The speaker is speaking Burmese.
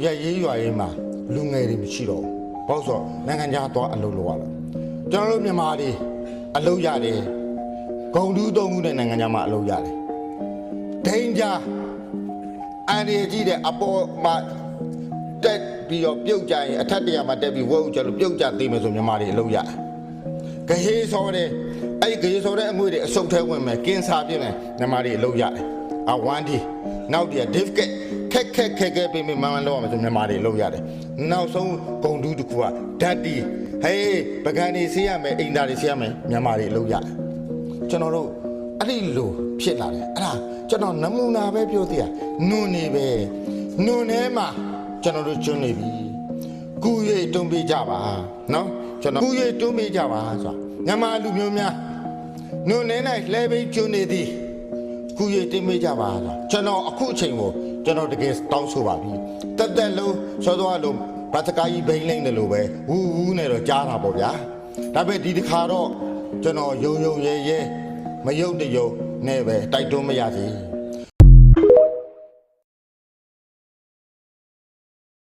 ရေးရွာရေးမှာလူငယ်တွေမရှိတော့ဘူးဘာလို့ဆိုနိုင်ငံခြားသွားအလုပ်လုပ်ရတာကျွန်တော်တို့မြန်မာတွေအလုပ်ရတယ်ဂုံတူးသုံးခုနဲ့နိုင်ငံခြားမှာအလုပ်ရတယ်ဒိန်ဂျာအန်ရီကြီးတဲ့အပေါ်မှာတက်ပြီးတော့ပြုတ်ကြရင်အထက်တရမှာတက်ပြီးဝဲဦးကျလို့ပြုတ်ကြသေးမယ်ဆိုမြန်မာတွေအလုပ်ရတယ်ဂဟေးစောတဲ့အဲ့ဂဟေးစောတဲ့အငွေတွေအစုပ်ထဲဝင်မယ်ကင်းစားပြည့်မယ်မြန်မာတွေအလုပ်ရတယ်အဝမ်းဒီနောက်တည်း difficult ခက်ပေးမမှန်လောက်အောင်ဆိုမြန်မာတွေလုပ်ရတယ်နောက်ဆုံးဂုံတူးတစ်ခုကဓာတ်တီဟေးပကံနေဆေးရမယ်အိမ်သားတွေဆေးရမယ်မြန်မာတွေလုပ်ရတယ်ကျွန်တော်တို့အဲ့ဒီလိုဖြစ်လာတယ်အဲ့ဒါကျွန်တော်နမူနာပဲပြောသေးတာနွန်နေပဲနွန်ထဲမှာကျွန်တော်တို့ကျွန်းနေပြီကူရတွန်းပေးကြပါနော်ကျွန်တော်ကူရတွန်းပေးကြပါဆိုတာမြန်မာလူမျိုးများနွန်နေ၌လဲပေးကျွန်းနေသည်ကူရတင်ပေးကြပါဆိုတာကျွန်တော်အခုအချိန်ကိုကျွန်တော်တကယ်တောင်းဆိုပါပြီတက်လုံးစောသွားလို့ဘာတကားကြီးဘိန်းလိမ့်တယ်လို့ပဲဝူးနဲ့တော့ကြားတာပေါ့ဗျာဒါပေမဲ့ဒီတစ်ခါတော့ကျွန်တော်ယုံရဲမယုံတယုံနဲ့ပဲတိုက်တွန်းမရစေ